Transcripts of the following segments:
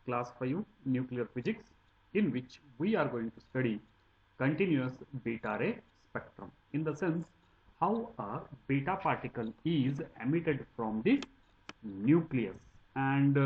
class 5 nuclear physics, in which we are going to study continuous beta ray spectrum, in the sense how a beta particle is emitted from the nucleus and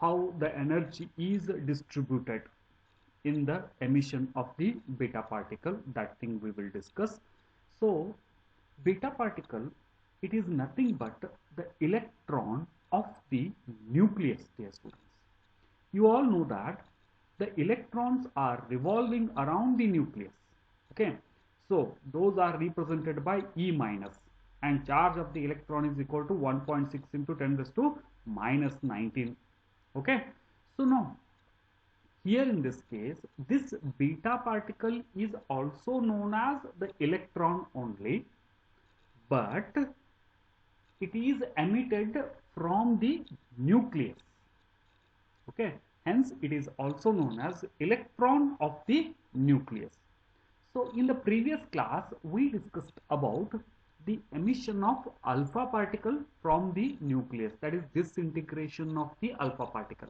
how the energy is distributed in the emission of the beta particle. That thing we will discuss. So beta particle, it is nothing but the electron of the nucleus, dear students. You all know that the electrons are revolving around the nucleus. Okay, so those are represented by E minus, and charge of the electron is equal to 1.6 into 10 raised to minus 19. Okay, so now here in this case, this beta particle is also known as the electron only, but it is emitted from the nucleus. Okay, hence it is also known as electron of the nucleus. So in the previous class we discussed about the emission of alpha particle from the nucleus, that is disintegration of the alpha particle.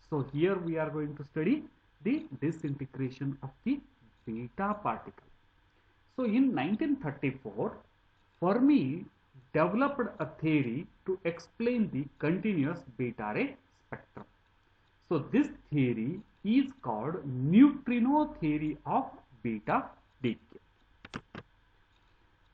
So here we are going to study the disintegration of the beta particle. So in 1934, Fermi developed a theory to explain the continuous beta ray spectrum. So this theory is called neutrino theory of beta decay.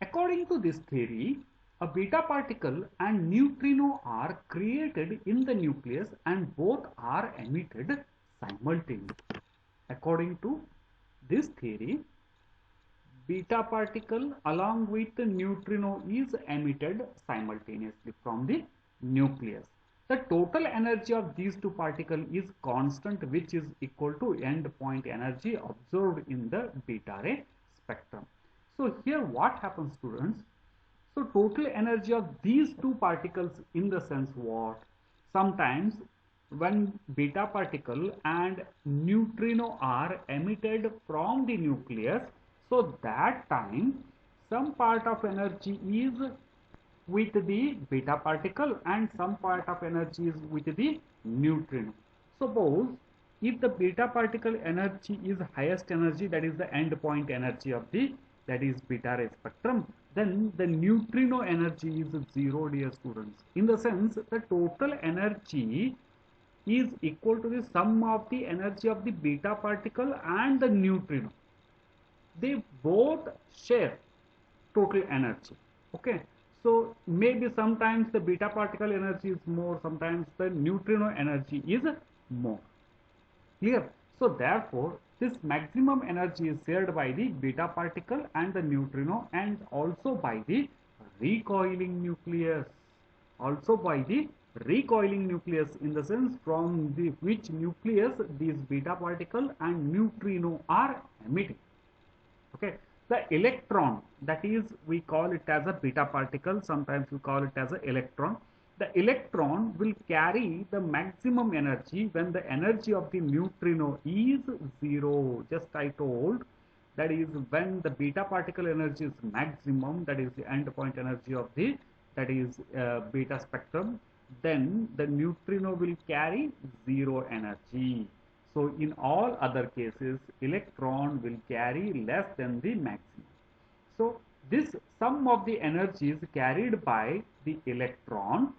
According to this theory, a beta particle and neutrino are created in the nucleus and both are emitted simultaneously. According to this theory, beta particle along with the neutrino is emitted simultaneously from the nucleus. The total energy of these two particles is constant, which is equal to end point energy observed in the beta ray spectrum. So here what happens, students? So total energy of these two particles, in the sense what? Sometimes when beta particle and neutrino are emitted from the nucleus, so that time some part of energy is with the beta particle and some part of energy is with the neutrino. Suppose if the beta particle energy is highest energy, that is the end point energy of the, that is beta ray spectrum, then the neutrino energy is 0, dear students. In the sense, the total energy is equal to the sum of the energy of the beta particle and the neutrino. They both share total energy. Okay, so maybe sometimes the beta particle energy is more, sometimes the neutrino energy is more. Clear? So therefore this maximum energy is shared by the beta particle and the neutrino, and also by the recoiling nucleus. Also by the recoiling nucleus, in the sense from the which nucleus these beta particle and neutrino are emitting. Okay, the electron, that is we call it as a beta particle, sometimes we call it as an electron. The electron will carry the maximum energy when the energy of the neutrino is 0. Just I told, that is when the beta particle energy is maximum, that is the end point energy of the, that is beta spectrum, then the neutrino will carry 0 energy. So in all other cases, electron will carry less than the maximum. So this sum of the energy is carried by the electron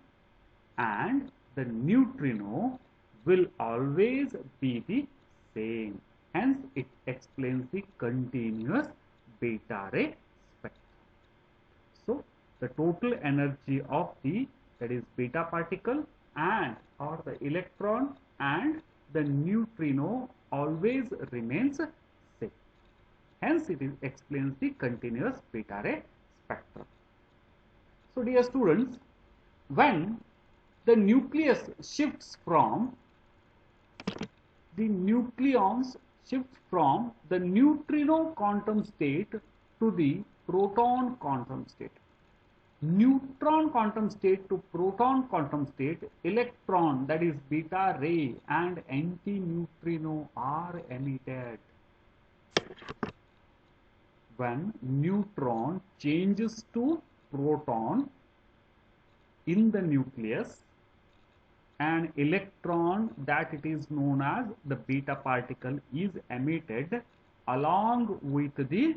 and the neutrino will always be the same. Hence it explains the continuous beta ray spectrum. So the total energy of the, that is beta particle and or the electron and the neutrino always remains same. Hence it explains the continuous beta ray spectrum. So dear students, when the nucleus shifts from, the nucleons shifts from the neutrino quantum state to the proton quantum state. Neutron quantum state to proton quantum state, electron, that is beta ray and anti-neutrino are emitted. When neutron changes to proton in the nucleus, an electron that it is known as the beta particle is emitted along with the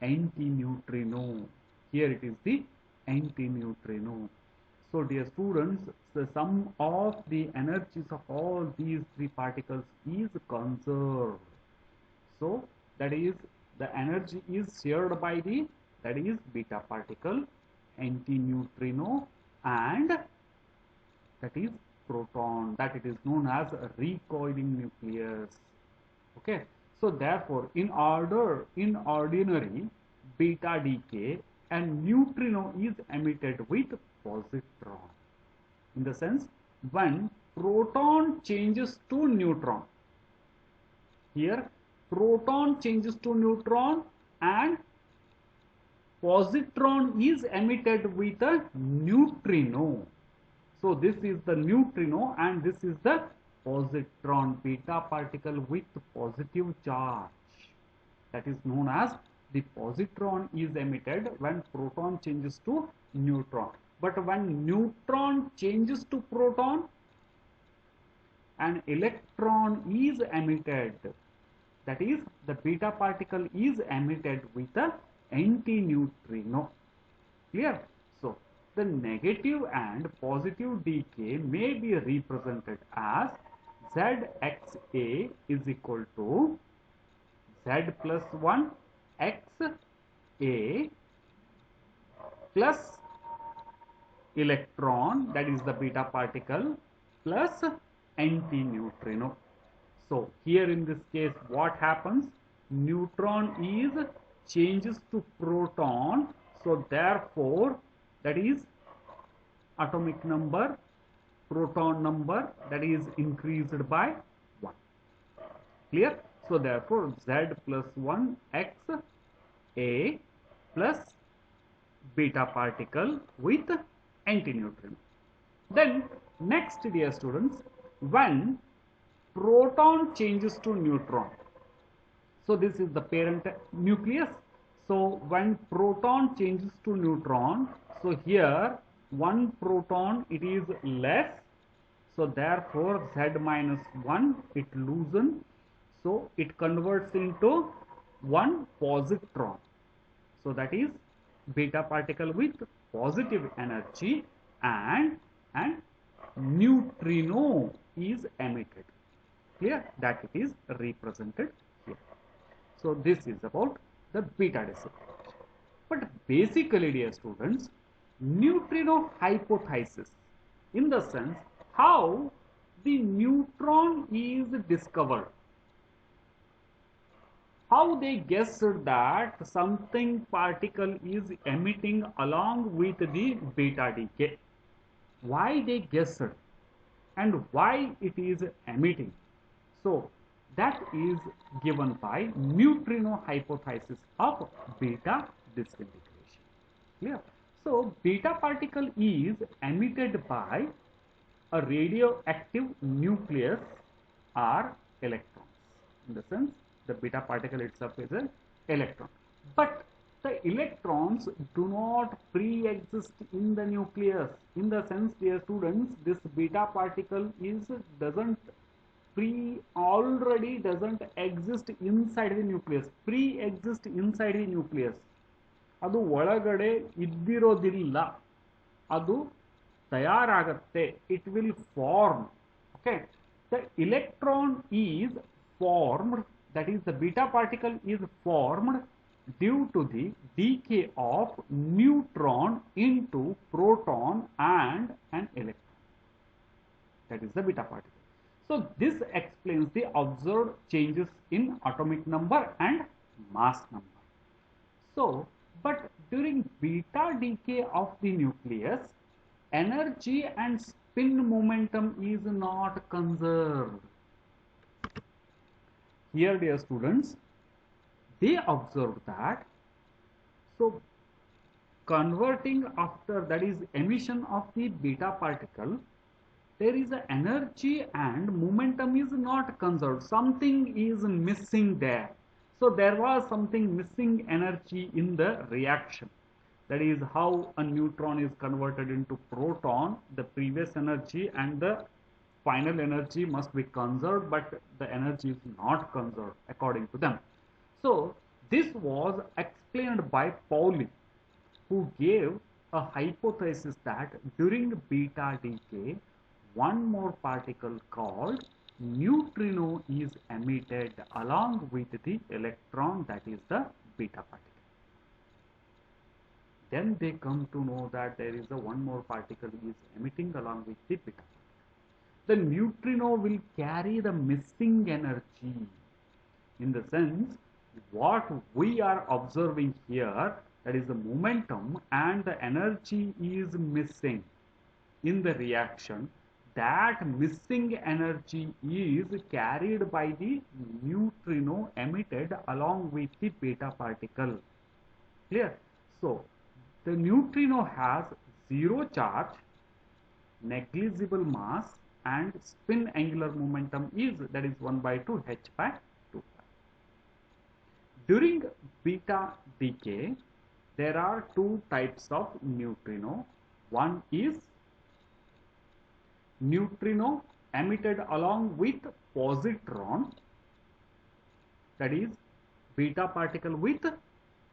antineutrino. Here it is the antineutrino. So dear students, the sum of the energies of all these three particles is conserved. So that is, the energy is shared by the, that is, beta particle, antineutrino, and that is proton, that it is known as a recoiling nucleus. Okay, so therefore in ordinary beta decay, and neutrino is emitted with positron. In the sense, when proton changes to neutron, here proton changes to neutron and positron is emitted with a neutrino. So this is the neutrino and this is the positron, beta particle with positive charge. That is known as the positron is emitted when proton changes to neutron. But when neutron changes to proton, an electron is emitted. That is, the beta particle is emitted with the antineutrino. Clear? So, the negative and positive decay may be represented as Zxa is equal to Z plus 1 Xa plus electron, that is the beta particle, plus antineutrino. So here in this case what happens? Neutron is changes to proton, so therefore that is atomic number, proton number, that is increased by 1. Clear? So therefore Z plus 1 Xa plus beta particle with antineutrino. Then next, dear students, when proton changes to neutron, so this is the parent nucleus. So when proton changes to neutron, so here one proton it is less, so therefore Z minus 1 it loosens, so it converts into one positron. So that is beta particle with positive energy, and neutrino is emitted. Clear? That it is represented here. So this is about the beta decay. But basically, dear students, neutrino hypothesis, in the sense how the neutron is discovered, how they guessed that something particle is emitting along with the beta decay, why they guessed and why it is emitting. So that is given by neutrino hypothesis of beta disintegration. Clear? So beta particle is emitted by a radioactive nucleus or electrons. In the sense, the beta particle itself is an electron. But the electrons do not pre-exist in the nucleus. In the sense, dear students, this beta particle already doesn't exist inside the nucleus. Pre-exist inside the nucleus. ಅದು ಒಳಗಡೆ ಇದ್ದಿರೋದಿಲ್ಲ, ಅದು ತಯಾರಾಗುತ್ತೆ, it will form. Okay, the electron is formed, that is the beta particle is formed due to the decay of neutron into proton and an electron. That is the beta particle. So this explains the observed changes in atomic number and mass number. So but during beta decay of the nucleus, energy and spin momentum is not conserved. Here, dear students, they observed that, so converting after, that is emission of the beta particle, there is an energy and momentum is not conserved. Something is missing there. So there was something missing energy in the reaction. That is how a neutron is converted into proton. The previous energy and the final energy must be conserved, but the energy is not conserved according to them. So this was explained by Pauli, who gave a hypothesis that during beta decay, one more particle called neutrino is emitted along with the electron, that is the beta particle. Then they come to know that there is a one more particle is emitting along with the beta particle. The neutrino will carry the missing energy. In the sense, what we are observing here, that is the momentum and the energy is missing in the reaction. That missing energy is carried by the neutrino emitted along with the beta particle. Clear? So the neutrino has zero charge, negligible mass, and spin angular momentum is, that is 1 by 2 h by 2. During beta decay, there are two types of neutrino. One is neutrino emitted along with positron, that is beta particle with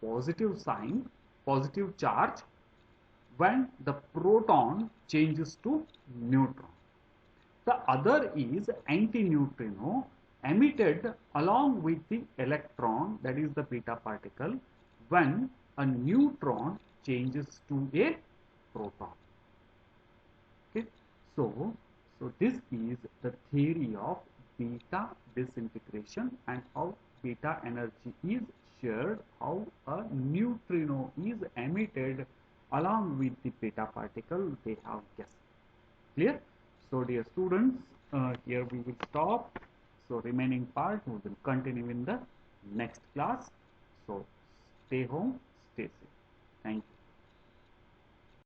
positive sign, positive charge, when the proton changes to neutron. The other is antineutrino emitted along with the electron, that is the beta particle, when a neutron changes to a proton. Okay, so this is the theory of beta disintegration and how beta energy is shared, how a neutrino is emitted along with the beta particle they have guessed. Clear? So dear students, here we will stop. So remaining part we will continue in the next class. So stay home, stay safe. Thank you.